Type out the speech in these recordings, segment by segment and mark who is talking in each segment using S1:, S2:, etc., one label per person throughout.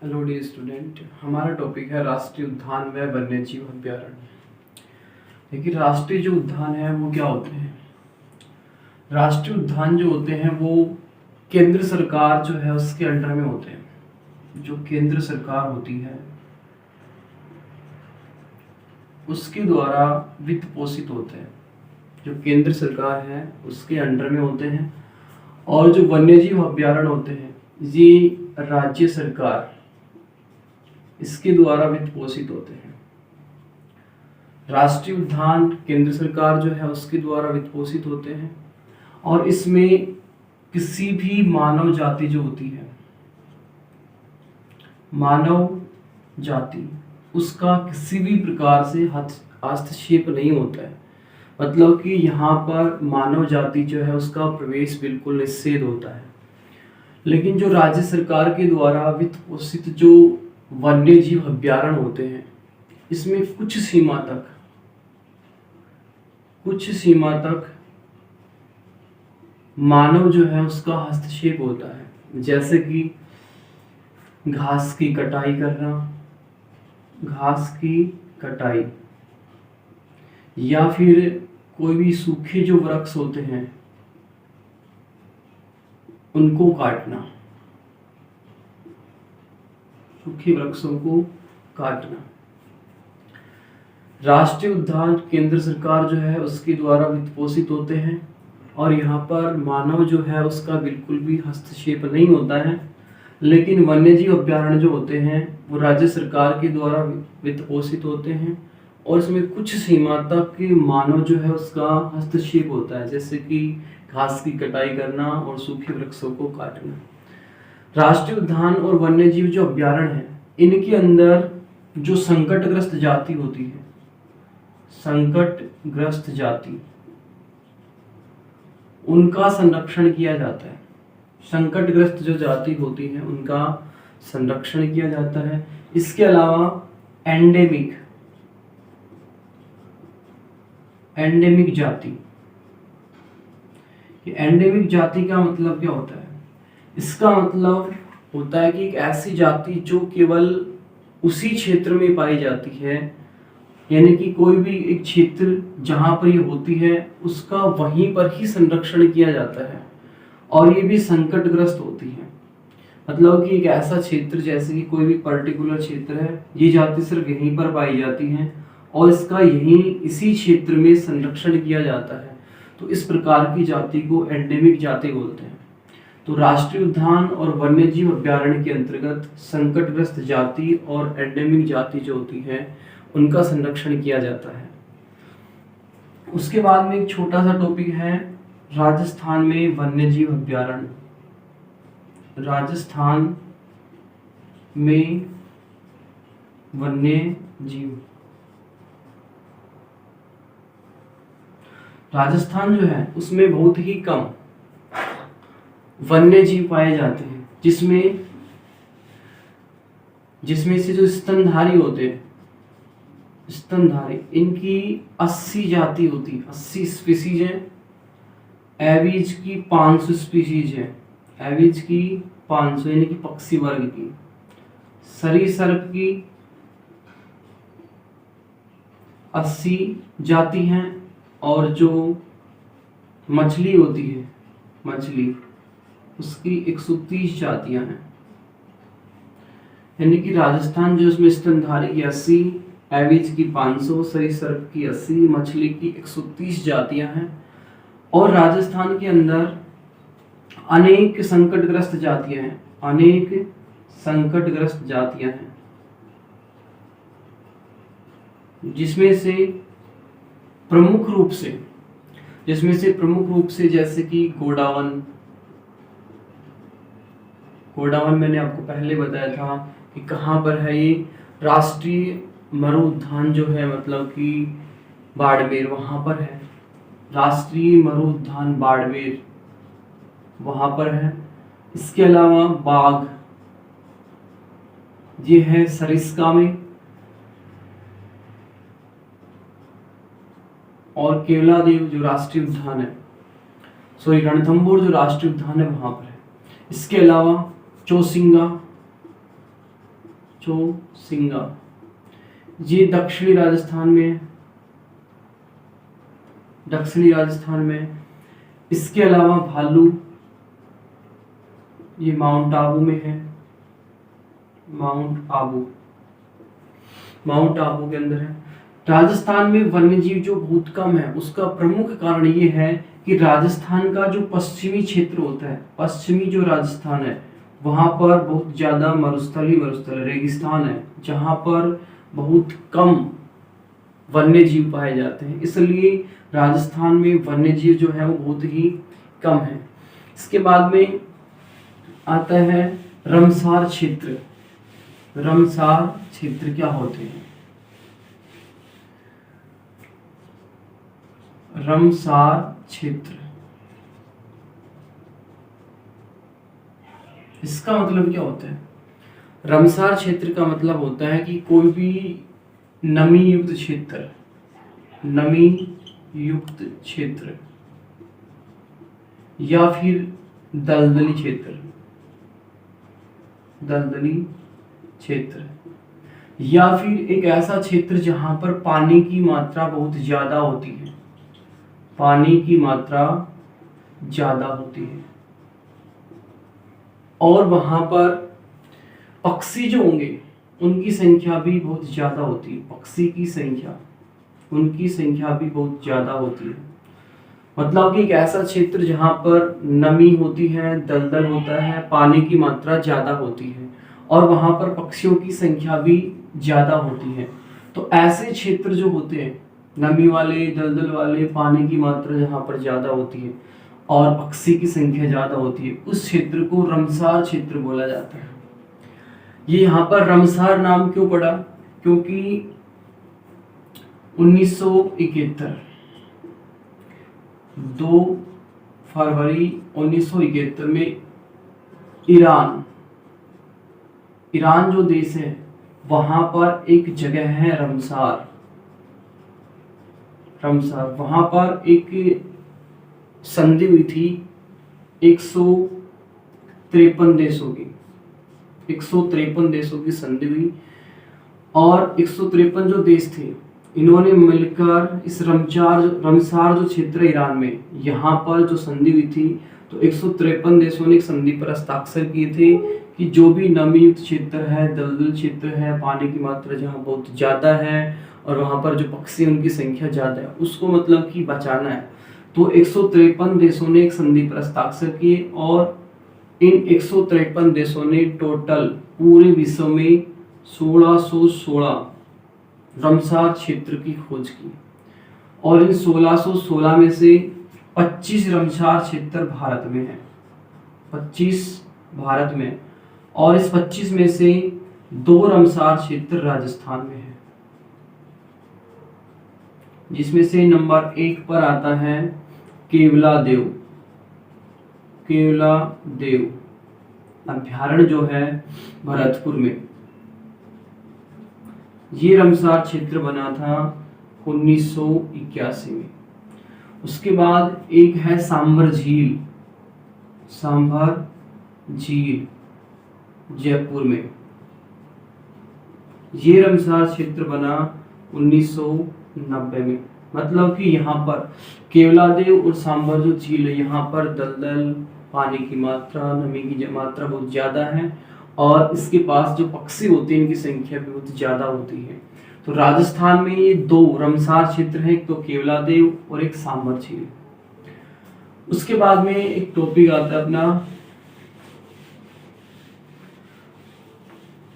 S1: Hello dear student, हमारा topic है राष्ट्रीय उद्यान व वन्यजीव अभयारण्य। देखिए, राष्ट्रीय जो उद्यान है वो क्या होते हैं। राष्ट्रीय उद्यान जो होते हैं वो केंद्र सरकार जो है उसके अंडर में होते हैं। जो केंद्र सरकार होती है उसके द्वारा वित्त पोषित होते हैं। जो केंद्र सरकार है उसके अंडर में होते हैं। और जो वन्यजीव अभयारण्य होते हैं ये राज्य सरकार इसके द्वारा वित्त पोषित होते हैं। राष्ट्रीय उद्यान केंद्र सरकार जो है उसके द्वारा वित्त पोषित होते हैं और इसमें किसी भी मानव जाति जो होती है, मानव जाति, उसका किसी भी प्रकार से हस्तक्षेप नहीं होता है। मतलब कि यहाँ पर मानव जाति जो है उसका प्रवेश बिल्कुल निषेध होता है। लेकिन जो राज्य सरकार के द्वारा वित्त पोषित जो वन्यजीव अभयारण्य होते हैं इसमें कुछ सीमा तक मानव जो है उसका हस्तक्षेप होता है। जैसे कि घास की कटाई करना, या फिर कोई भी सूखे जो वृक्ष होते हैं उनको काटना, सूखे वृक्षों को काटना। राष्ट्रीय उद्यान केंद्र सरकार जो है उसके द्वारा वित्त पोषित होते हैं और यहाँ पर मानव जो है उसका बिल्कुल भी हस्तक्षेप नहीं होता है। लेकिन वन्यजीव अभयारण्य जो होते हैं वो राज्य सरकार के द्वारा वित्त पोषित होते हैं और इसमें कुछ सीमा तक मानव जो है उसका हस्तक्षेप होता है, जैसे कि घास की कटाई करना और सूखे वृक्षों को काटना। राष्ट्रीय उद्यान और वन्यजीव जो अभयारण्य है इनके अंदर जो संकटग्रस्त जाति होती है, संकटग्रस्त जाति, उनका संरक्षण किया जाता है। संकटग्रस्त जो जाति होती है उनका संरक्षण किया जाता है। इसके अलावा एंडेमिक जाति, ये एंडेमिक जाति का मतलब क्या होता है? इसका मतलब होता है कि एक ऐसी जाति जो केवल उसी क्षेत्र में पाई जाती है, यानी कि कोई भी एक क्षेत्र जहां पर ये होती है उसका वहीं पर ही संरक्षण किया जाता है और ये भी संकटग्रस्त होती है। मतलब कि एक ऐसा क्षेत्र जैसे कि कोई भी पर्टिकुलर क्षेत्र है, ये जाति सिर्फ यहीं पर पाई जाती है और इसका इसी क्षेत्र में संरक्षण किया जाता है, तो इस प्रकार की जाति को एंडेमिक जाति बोलते हैं। तो राष्ट्रीय उद्यान और वन्यजीव अभयारण्य के अंतर्गत संकटग्रस्त जाति और एंडेमिक जाति जो होती है उनका संरक्षण किया जाता है। उसके बाद में एक छोटा सा टॉपिक है राजस्थान में वन्यजीव अभयारण्य। राजस्थान में वन्यजीव, राजस्थान जो है उसमें बहुत ही कम वन्य जीव पाए जाते हैं, जिसमें से जो स्तनधारी होते हैं, स्तनधारी, इनकी 80 जाति होती, 80 स्पीसीज है। एवरेज की 500 स्पीसीज है, एवरेज की 500 यानी कि पक्षी वर्ग की। सरीसृप की 80 जाति हैं और जो मछली होती है, मछली, उसकी 130 जातियां हैं। यानी कि राजस्थान जो उसमें स्तनधारी की 80, एवरेज की 500, सरीसृप की 80, मछली की 130 जातियां हैं। और राजस्थान के अंदर अनेक संकटग्रस्त जातियां हैं, अनेक संकटग्रस्त जातियां हैं, जिसमें से प्रमुख रूप से जैसे कि गोडावन मैंने आपको पहले बताया था कि कहाँ पर है ये। राष्ट्रीय मरु उद्यान जो है मतलब कि बाड़मेर, वहाँ पर है। राष्ट्रीय मरु उद्यान बाड़मेर वहाँ पर है। इसके अलावा बाघ ये है सरिस्का में, और केवलादेव जो राष्ट्रीय उद्यान है, रणथंभौर जो राष्ट्रीय उद्यान है वहां पर है। इसके अलावा चौसिंगा चौसिंगा, ये दक्षिणी राजस्थान में है, दक्षिणी राजस्थान में। इसके अलावा भालू, ये माउंट आबू में है, माउंट आबू, माउंट आबू के अंदर है। राजस्थान में वन्यजीव जो बहुत कम है, उसका प्रमुख कारण ये है कि राजस्थान का जो पश्चिमी क्षेत्र होता है, पश्चिमी जो राजस्थान है, वहां पर बहुत ज्यादा मरुस्थल रेगिस्तान है, जहां पर बहुत कम वन्यजीव पाए जाते हैं, इसलिए राजस्थान में वन्यजीव जो है वो बहुत ही कम है। इसके बाद में आता है रमसार क्षेत्र। रमसार क्षेत्र क्या होते हैं? रमसार क्षेत्र, इसका मतलब क्या होता है? रमसार क्षेत्र का मतलब होता है कि कोई भी नमी युक्त क्षेत्र, नमी युक्त क्षेत्र या फिर दलदली क्षेत्र, दलदली क्षेत्र, या फिर एक ऐसा क्षेत्र जहां पर पानी की मात्रा बहुत ज्यादा होती है, पानी की मात्रा ज्यादा होती है, और वहां पर पक्षी जो होंगे उनकी संख्या भी बहुत ज्यादा होती है, पक्षी की संख्या, उनकी संख्या भी बहुत ज्यादा होती है। मतलब कि एक ऐसा क्षेत्र जहां पर नमी होती है, दलदल होता है, पानी की मात्रा ज्यादा होती है, और वहां पर पक्षियों की संख्या भी ज्यादा होती है। तो ऐसे क्षेत्र जो होते हैं, नमी वाले, दलदल वाले, पानी की मात्रा जहां पर ज्यादा होती है और पक्षी की संख्या ज्यादा होती है, उस क्षेत्र को रमसार क्षेत्र बोला जाता है। ये यहाँ पर रमसार नाम क्यों पड़ा? क्योंकि 1971 2 फरवरी 1971 में ईरान जो देश है, वहां पर एक जगह है रमसार, वहां पर एक संधि हुई थी 153 देशों की, 153 देशों की संधि हुई, और 153 जो देश थे, इन्होंने मिलकर इस रमसार जो क्षेत्र ईरान में, यहाँ पर जो संधि हुई थी, तो 153 देशों ने एक संधि पर हस्ताक्षर किए थे कि जो भी नमी युक्त क्षेत्र है, दलदल क्षेत्र है, पानी की मात्रा जहाँ बहुत ज्यादा है और वहां पर जो पक्षी उनकी संख्या ज्यादा है, उसको मतलब कि बचाना है। तो 153 देशों ने एक संधि पर हस्ताक्षर किए, और इन 153 देशों ने टोटल पूरे विश्व में 1616 रमसार क्षेत्र की खोज की, और इन 1616 में से 25 रमसार क्षेत्र भारत में है, 25 भारत में, और इस 25 में से 2 रमसार क्षेत्र राजस्थान में है, जिसमें से नंबर 1 पर आता है केवलादेव अभ्यारण्य जो है भरतपुर में। ये रमसार क्षेत्र बना था 1981 में। उसके बाद एक है सांभर झील जयपुर में। ये रमसार क्षेत्र बना 1990 में। मतलब कि यहाँ पर केवलादेव और सांभर जो झील है, यहाँ पर दलदल, पानी की मात्रा, नमी की मात्रा बहुत ज्यादा है, और इसके पास जो पक्षी होते हैं इनकी संख्या भी बहुत ज्यादा होती है। तो राजस्थान में ये 2 रमसार क्षेत्र हैं, एक तो केवलादेव और एक सांभर झील। उसके बाद में एक टॉपिक आता है अपना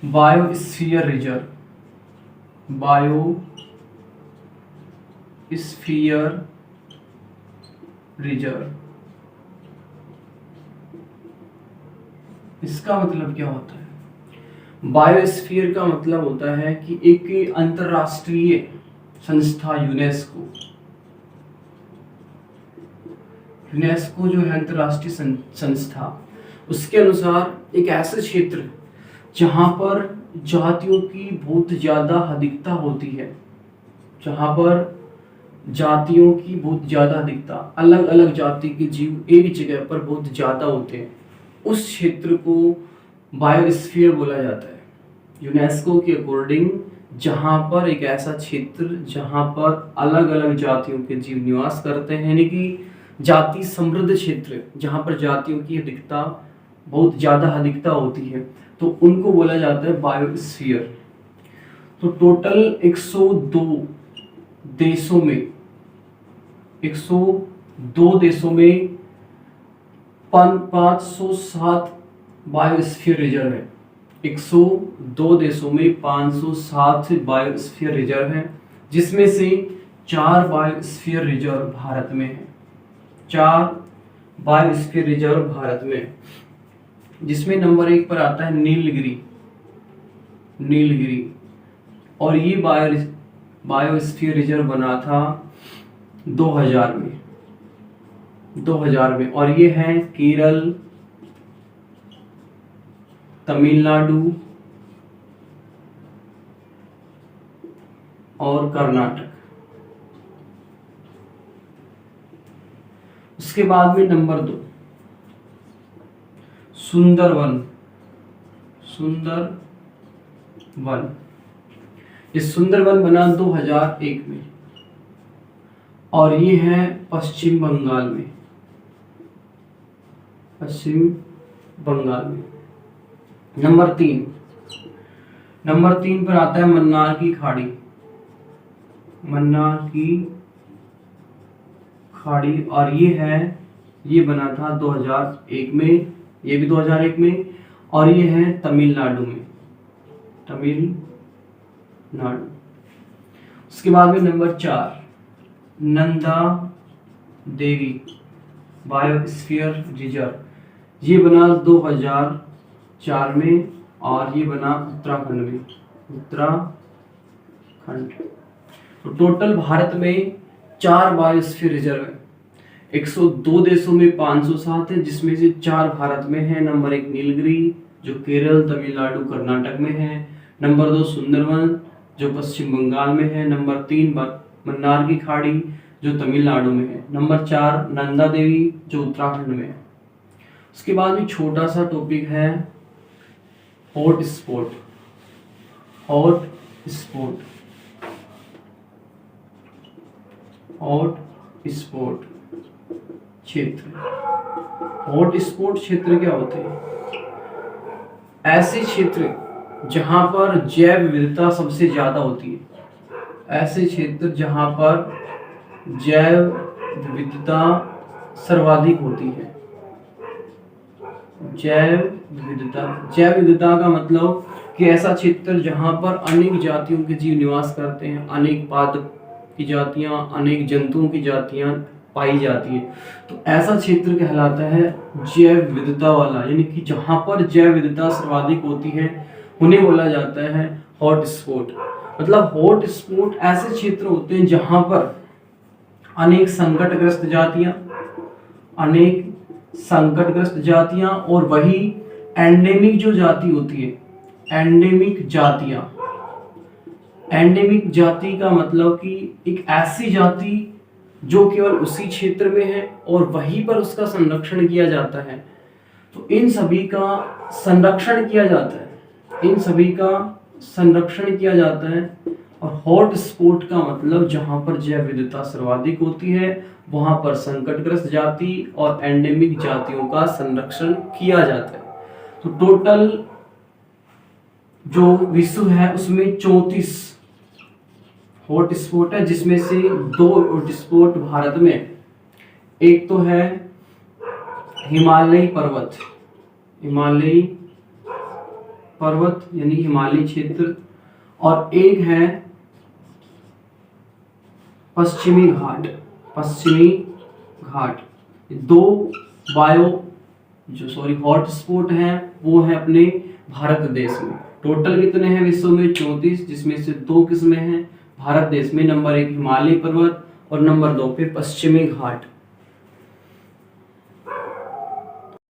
S1: बायोस्फीयर रिजर्व। इसका मतलब क्या होता है? बायोस्फीयर का मतलब होता है कि एक अंतरराष्ट्रीय संस्था यूनेस्को जो है अंतरराष्ट्रीय संस्था, उसके अनुसार एक ऐसा क्षेत्र जहां पर जातियों की बहुत ज्यादा अधिकता होती है, अलग अलग जाति के जीव एक जगह पर बहुत ज्यादा होते हैं, उस क्षेत्र को बायोस्फीयर बोला जाता है। यूनेस्को के अकॉर्डिंग जहाँ पर एक ऐसा क्षेत्र जहाँ पर अलग अलग जातियों के जीव निवास करते हैं, यानी कि जाति समृद्ध क्षेत्र, जहाँ पर जातियों की अधिकता बहुत ज़्यादा अधिकता होती है, तो उनको बोला जाता है बायोस्फीयर। तो टोटल 102 देशों में 507 बायोस्फीयर रिजर्व है। 102 देशों में 507 बायोस्फीयर रिजर्व है, जिसमें से 4 बायोस्फीयर रिजर्व भारत में है। 4 बायोस्फीयर रिजर्व भारत में है, जिसमें नंबर 1 पर आता है नीलगिरी। और ये बायोस्फीयर रिजर्व बना था 2000 में। और ये है केरल, तमिलनाडु और कर्नाटक। उसके बाद में नंबर 2 सुंदरवन। ये सुंदरवन बना 2001 में, और ये है पश्चिम बंगाल में। नंबर 3 पर आता है मन्नार की खाड़ी, और ये बना था 2001 में, ये भी 2001 में, और ये है तमिलनाडु में। उसके बाद में number 4 Nanda Devi biosphere reserve, ये बना 2004 में, और ये बना उत्तराखंड। तो टोटल भारत में 4 बायोस्फीयर रिजर्व है। 102 देशों में 507 है, जिसमें से 4 भारत में है। नंबर 1 नीलगिरी जो केरल, तमिलनाडु, कर्नाटक में है। नंबर 2 सुंदरवन जो पश्चिम बंगाल में है। नंबर 3 मन्नार की खाड़ी जो तमिलनाडु में है। नंबर 4 नंदा देवी जो उत्तराखंड में है। उसके बाद भी छोटा सा टॉपिक है हॉट स्पॉट क्षेत्र। हॉट स्पॉट क्षेत्र क्या होते हैं? ऐसे क्षेत्र जहां पर जैव विविधता सबसे ज्यादा होती है। ऐसे क्षेत्र जहां पर जैव विविधता सर्वाधिक होती है। जैव विविधता का मतलब कि ऐसा क्षेत्र जहां पर अनेक जातियों के जीव निवास करते हैं, अनेक पादप की जातियां, अनेक जंतुओं की जातियां पाई जाती है, तो ऐसा क्षेत्र कहलाता है जैव विविधता वाला। यानी कि जहां पर जैव विविधता सर्वाधिक होती है उन्हें बोला जाता है हॉट स्पॉट। मतलब हॉट स्पॉट ऐसे क्षेत्र होते हैं जहां पर अनेक संकटग्रस्त जातियां और वही एंडेमिक जो जाति होती है, एंडेमिक जाति का मतलब कि एक ऐसी जाति जो केवल उसी क्षेत्र में है और वहीं पर उसका संरक्षण किया जाता है, तो इन सभी का संरक्षण किया जाता है। और हॉट स्पॉट का मतलब जहां पर जैव विविधता सर्वाधिक होती है वहां पर संकटग्रस्त जाति और एंडेमिक जातियों का संरक्षण किया जाता है। तो टोटल जो विश्व है उसमें 34 हॉट स्पॉट है, जिसमें से 2 हॉट स्पॉट भारत में। एक तो है हिमालयी पर्वत यानी हिमालयी क्षेत्र, और एक है पश्चिमी घाट। 2 हॉट स्पॉट हैं वो है अपने भारत देश में। टोटल कितने हैं विश्व में? 34, जिसमें से 2 किस्में हैं भारत देश में। नंबर 1 हिमालयी पर्वत और नंबर 2 पे पश्चिमी घाट।